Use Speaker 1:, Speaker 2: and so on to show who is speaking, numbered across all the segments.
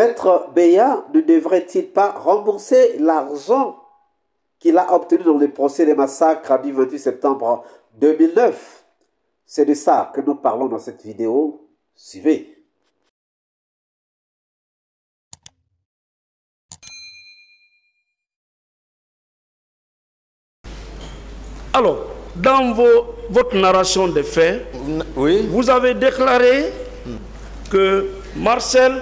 Speaker 1: Maître Beya ne devrait-il pas rembourser l'argent qu'il a obtenu dans le procès des massacres du 28 septembre 2009? C'est de ça que nous parlons dans cette vidéo. Suivez.
Speaker 2: Alors, dans votre narration des faits,
Speaker 3: oui,
Speaker 2: vous avez déclaré que Marcel,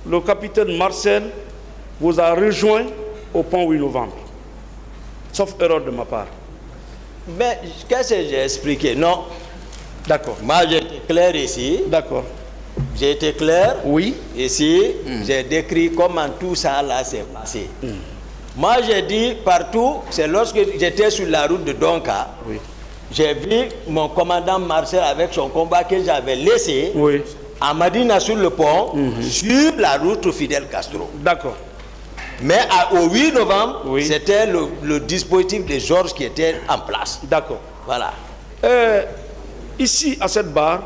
Speaker 2: le capitaine Marcel, vous a rejoint au pont 8 novembre. Sauf erreur de ma part.
Speaker 3: mais qu'est-ce que j'ai expliqué? Non.
Speaker 2: D'accord.
Speaker 3: Moi, j'ai été clair ici.
Speaker 2: D'accord.
Speaker 3: J'ai été clair.
Speaker 2: Oui.
Speaker 3: Ici, j'ai décrit comment tout ça là s'est passé. Moi, j'ai dit partout, c'est lorsque j'étais sur la route de Donka,
Speaker 2: Oui.
Speaker 3: j'ai vu mon commandant Marcel avec son combat que j'avais laissé
Speaker 2: Oui.
Speaker 3: à Madina sur le pont, sur la route Fidel Castro.
Speaker 2: D'accord.
Speaker 3: Mais au 8 novembre,
Speaker 2: Oui.
Speaker 3: c'était le dispositif de Georges qui était en place.
Speaker 2: D'accord.
Speaker 3: Voilà.
Speaker 2: Ici, à cette barre,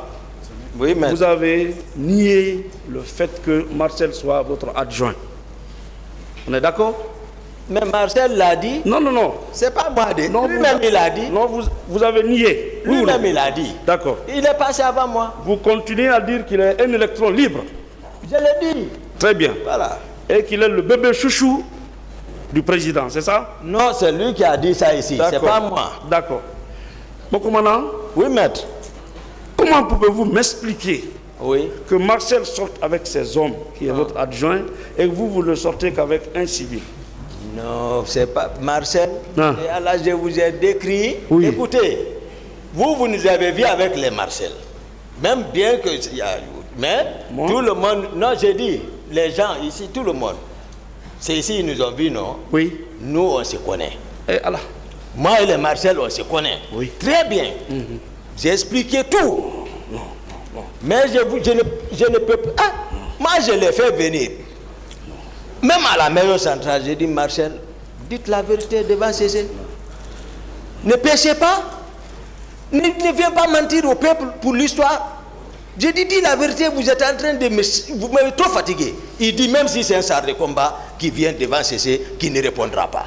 Speaker 3: Oui, mais
Speaker 2: vous avez nié le fait que Marcel soit votre adjoint. On est d'accord?
Speaker 3: mais Marcel l'a dit.
Speaker 2: Non, non, non.
Speaker 3: C'est pas moi.
Speaker 2: Non,
Speaker 3: Lui-même, il a dit.
Speaker 2: Non, vous avez nié. Oui ou non?
Speaker 3: Lui-même, il a dit.
Speaker 2: D'accord.
Speaker 3: Il est passé avant moi.
Speaker 2: Vous continuez à dire qu'il est un électron libre.
Speaker 3: Je l'ai dit.
Speaker 2: Très bien.
Speaker 3: Voilà.
Speaker 2: Et qu'il est le bébé chouchou du président, c'est ça?
Speaker 3: Non, c'est lui qui a dit ça ici. C'est
Speaker 2: D'accord.
Speaker 3: pas moi.
Speaker 2: D'accord. Mon commandant,
Speaker 3: Oui, maître.
Speaker 2: comment pouvez-vous m'expliquer
Speaker 3: Oui.
Speaker 2: que Marcel sorte avec ses hommes, qui est votre adjoint, et que vous ne sortez qu'avec un civil?
Speaker 3: Non, c'est pas Marcel.
Speaker 2: Non.
Speaker 3: Et là, je vous ai décrit.
Speaker 2: Oui.
Speaker 3: Écoutez, vous nous avez vu avec les Marcel. Même bien que... Mais
Speaker 2: Moi?
Speaker 3: tout le monde... Non, j'ai dit, les gens ici, tout le monde. C'est ici, ils nous ont vus, non?
Speaker 2: Oui.
Speaker 3: Nous, on se connaît.
Speaker 2: Et Allah.
Speaker 3: Moi et les Marcel, on se connaît.
Speaker 2: Oui.
Speaker 3: Très bien. J'ai expliqué tout. Mais je ne peux pas... Ah, moi, je l'ai fait venir. Même à la maison centrale, j'ai dit, Marcel, dites la vérité devant Cécile. Ne péchez pas. Ne viens pas mentir au peuple pour l'histoire. J'ai dit, dis la vérité, vous êtes en train de me... Vous m'avez trop fatigué. Il dit, même si c'est un char de combat qui vient devant Cécile, qui ne répondra pas.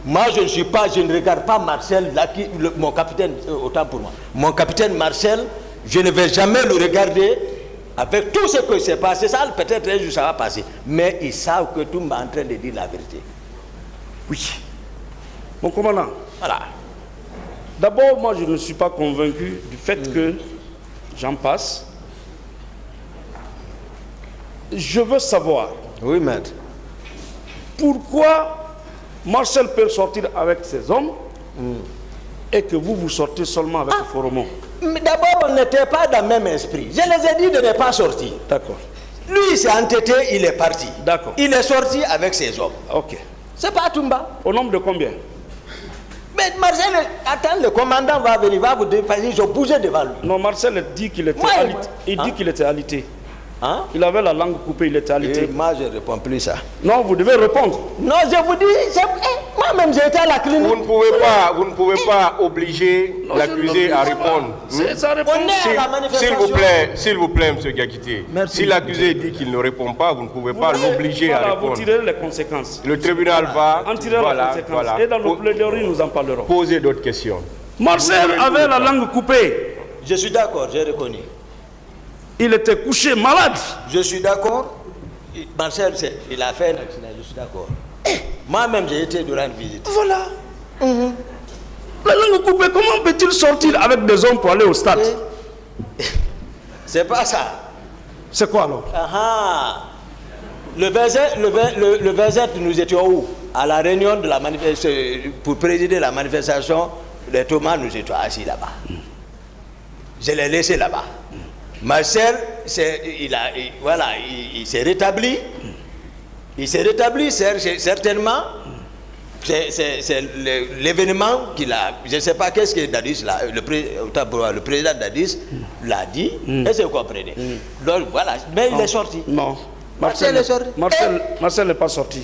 Speaker 3: Moi, je ne regarde pas Marcel, là, mon capitaine, autant pour moi. Mon capitaine Marcel, je ne vais jamais le regarder avec tout ce qui s'est passé. Ça, peut-être un jour, ça va passer. Mais ils savent que tout le monde est en train de dire la vérité.
Speaker 2: Oui. Mon commandant,
Speaker 3: Voilà.
Speaker 2: d'abord, moi, je ne suis pas convaincu du fait que j'en passe. Je veux savoir
Speaker 3: Oui, maître.
Speaker 2: pourquoi Marcel peut sortir avec ses hommes et que vous sortez seulement avec le Foromon.
Speaker 3: Mais d'abord, on n'était pas dans le même esprit. Je les ai dit de ne pas sortir.
Speaker 2: D'accord.
Speaker 3: Lui, il s'est entêté, il est parti.
Speaker 2: D'accord.
Speaker 3: Il est sorti avec ses hommes.
Speaker 2: Ok.
Speaker 3: C'est pas Toumba.
Speaker 2: Au nombre de combien?
Speaker 3: Mais Marcel, attends, le commandant va venir, va vous dépasser, je bougeais devant lui.
Speaker 2: Non, Marcel dit qu'il était
Speaker 3: Ouais,
Speaker 2: alité. Il
Speaker 3: hein?
Speaker 2: dit qu'il était alité.
Speaker 3: Hein?
Speaker 2: Il avait la langue coupée, il était alité.
Speaker 3: Et moi, je ne réponds plus ça.
Speaker 2: Non, vous devez répondre.
Speaker 3: Non, je vous dis, moi-même, j'ai été à la clinique.
Speaker 4: Vous ne pouvez pas obliger l'accusé à répondre.
Speaker 2: C'est sa réponse.
Speaker 3: On est à la manifestation.
Speaker 4: S'il vous plaît, M. Gakité.
Speaker 3: Merci.
Speaker 4: Si l'accusé dit qu'il ne répond pas, vous ne pouvez pas l'obliger à
Speaker 2: Voilà,
Speaker 4: répondre.
Speaker 2: vous tirez les conséquences.
Speaker 4: Le tribunal va
Speaker 2: En tirant les conséquences. Et dans nos plaidoiries, nous en parlerons.
Speaker 4: poser d'autres questions.
Speaker 2: Marcel avait la langue coupée.
Speaker 3: Je suis d'accord, j'ai reconnu.
Speaker 2: Il était couché malade.
Speaker 3: Je suis d'accord. Marcel, il a fait un accident, je suis d'accord. Moi-même, j'ai été durant une visite.
Speaker 2: Voilà. La langue coupée, comment peut-il sortir avec des hommes pour aller au stade?
Speaker 3: C'est pas ça.
Speaker 2: C'est quoi alors?
Speaker 3: Le 27, nous étions où? À la réunion de la manifestation, pour présider la manifestation, les Thomas, nous étions assis là-bas. Je l'ai laissé là-bas. Marcel, il s'est rétabli. Il s'est rétabli, certainement. C'est l'événement qu'il a. Je ne sais pas qu'est-ce que Dadis, le président Dadis l'a dit. Est-ce que vous comprenez? Donc voilà, mais il est sorti.
Speaker 2: Non.
Speaker 3: Marcel est sorti.
Speaker 2: Marcel n'est pas sorti.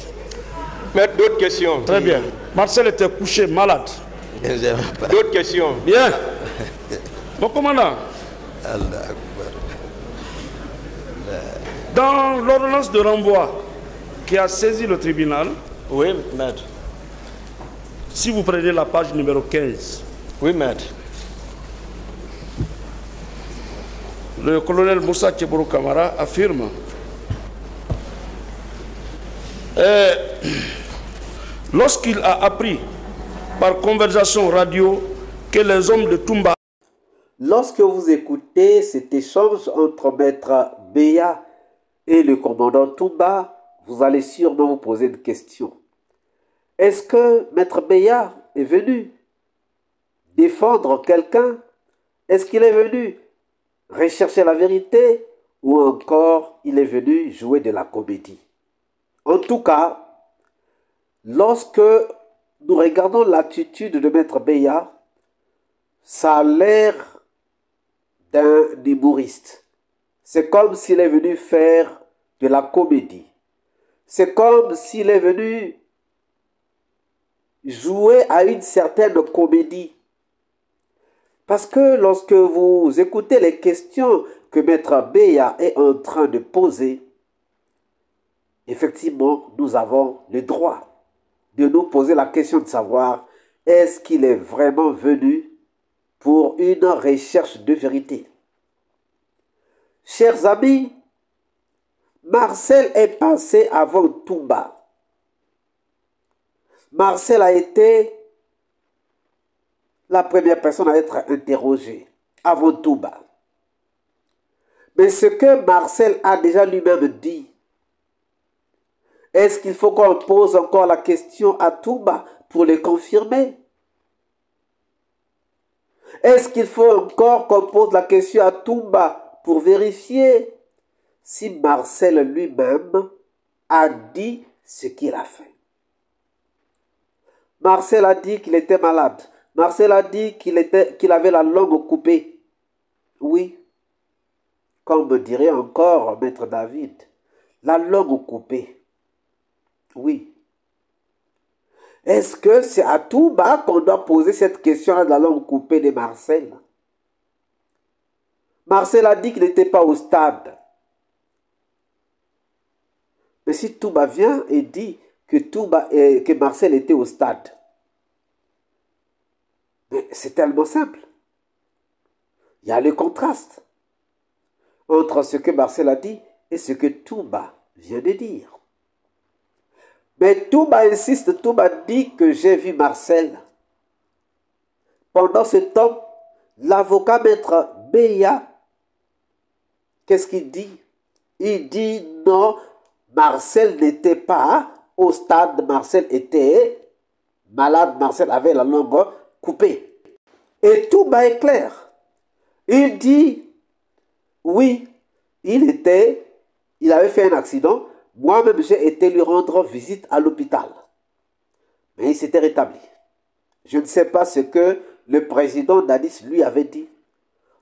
Speaker 4: Mais d'autres questions.
Speaker 2: Très bien. Marcel était couché malade.
Speaker 4: D'autres questions.
Speaker 2: Bien. Mon commandant. Dans l'ordonnance de renvoi qui a saisi le tribunal,
Speaker 3: Oui, maître.
Speaker 2: si vous prenez la page numéro 15,
Speaker 3: Oui, maître.
Speaker 2: le colonel Moussa Tcheboro Kamara affirme lorsqu'il a appris par conversation radio que les hommes de Toumba.
Speaker 1: Lorsque vous écoutez cet échange entre Maître Beya et le commandant Toumba, vous allez sûrement vous poser une question. Est-ce que Maître Beya est venu défendre quelqu'un? Est-ce qu'il est venu rechercher la vérité ou encore il est venu jouer de la comédie? En tout cas, lorsque nous regardons l'attitude de Maître Beya, ça a l'air d'un humoriste. C'est comme s'il est venu faire de la comédie. C'est comme s'il est venu jouer à une certaine comédie. Parce que lorsque vous écoutez les questions que Maître Beya est en train de poser, effectivement, nous avons le droit de nous poser la question de savoir est-ce qu'il est vraiment venu pour une recherche de vérité. Chers amis, Marcel est passé avant Toumba. Marcel a été la première personne à être interrogée avant Toumba. Mais ce que Marcel a déjà lui-même dit, est-ce qu'il faut qu'on pose encore la question à Toumba pour le confirmer? Est-ce qu'il faut encore qu'on pose la question à Toumba pour vérifier si Marcel lui-même a dit ce qu'il a fait? Marcel a dit qu'il était malade. Marcel a dit qu'il avait la langue coupée. Oui, comme me dirait encore Maître David, la langue coupée. Oui. Est-ce que c'est à Toumba qu'on doit poser cette question de la langue coupée de Marcel? Marcel a dit qu'il n'était pas au stade. Mais si Toumba vient et dit que Marcel était au stade, mais c'est tellement simple. Il y a le contraste entre ce que Marcel a dit et ce que Toumba vient de dire. Mais Toumba insiste, Toumba dit que j'ai vu Marcel. Pendant ce temps, l'avocat Maître Beya, qu'est-ce qu'il dit? Il dit non, Marcel n'était pas au stade, Marcel était malade, Marcel avait la langue coupée. Et Toumba est clair. Il dit, oui, il avait fait un accident. Moi-même, j'ai été lui rendre visite à l'hôpital. Mais il s'était rétabli. Je ne sais pas ce que le président Dadis lui avait dit.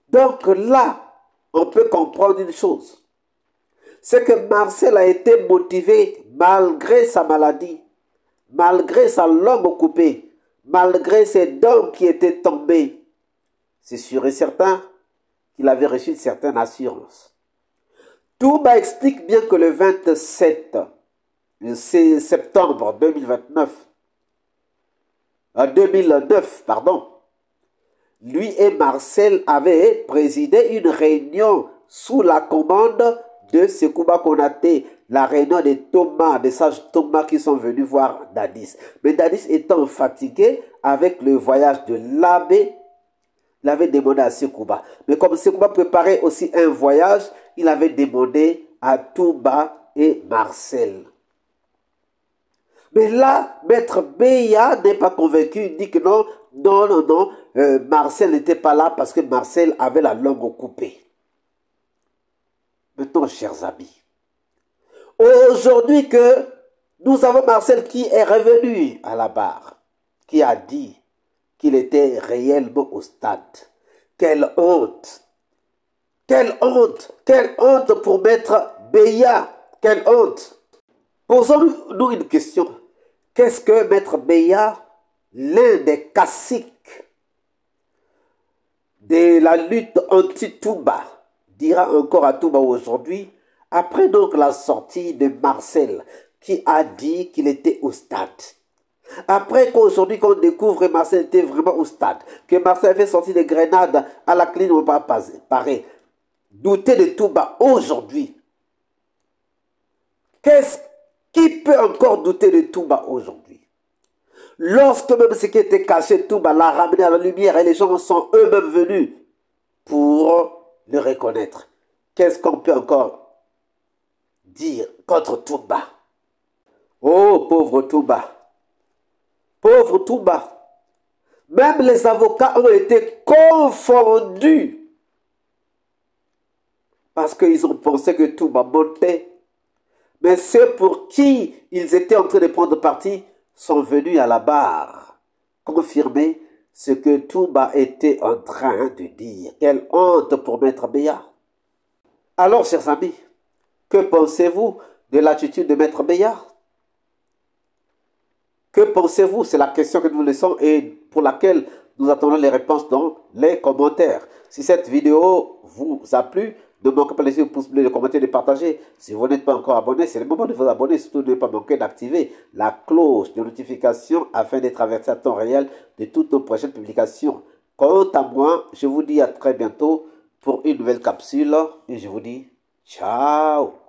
Speaker 1: Donc là, on peut comprendre une chose. C'est que Marcel a été motivé malgré sa maladie, malgré sa langue coupée, malgré ses dents qui étaient tombées. C'est sûr et certain qu'il avait reçu une certaine assurance. Toumba explique bien que le 27 septembre 2009, lui et Marcel avaient présidé une réunion sous la commande de Sekouba Konaté, la réunion des Thomas, des sages Thomas qui sont venus voir Dadis. Mais Dadis étant fatigué avec le voyage de l'abbé, il avait demandé à Sekouba. Mais comme Sekouba préparait aussi un voyage, il avait demandé à Toumba et Marcel. Mais là, Maître Beya n'est pas convaincu. Il dit que non, Marcel n'était pas là parce que Marcel avait la langue coupée. Maintenant, chers amis, aujourd'hui que nous avons Marcel qui est revenu à la barre, qui a dit qu'il était réellement au stade. Quelle honte! Quelle honte! Quelle honte pour Maître Beya! Quelle honte! Posons-nous une question. Qu'est-ce que Maître Beya, l'un des caciques de la lutte anti-Toumba, dira encore à Toumba aujourd'hui Après donc la sortie de Marcel, qui a dit qu'il était au stade. Après qu'aujourd'hui qu'on découvre que Marcel était vraiment au stade, que Marcel avait sorti des grenades à la clinique, on va pas pareil. Douter de Touba aujourd'hui. Qu'est-ce qui peut encore douter de Touba aujourd'hui? Lorsque même ce qui était caché, Touba l'a ramené à la lumière et les gens sont eux-mêmes venus pour le reconnaître. Qu'est-ce qu'on peut encore dire contre Touba? Oh, pauvre Touba. Pauvre Touba. Même les avocats ont été confondus. Parce qu'ils ont pensé que Touba montait. Mais ceux pour qui ils étaient en train de prendre parti sont venus à la barre confirmer ce que Touba était en train de dire. Quelle honte pour Maître Béat. Alors, chers amis, que pensez-vous de l'attitude de Maître Béat? Que pensez-vous? C'est la question que nous vous laissons et pour laquelle nous attendons les réponses dans les commentaires. Si cette vidéo vous a plu, ne manquez pas de laisser un pouce bleu, de commenter, de partager. Si vous n'êtes pas encore abonné, c'est le moment de vous abonner. Surtout, ne pas manquer d'activer la cloche de notification afin d'être averti à temps réel de toutes nos prochaines publications. Quant à moi, je vous dis à très bientôt pour une nouvelle capsule et je vous dis ciao.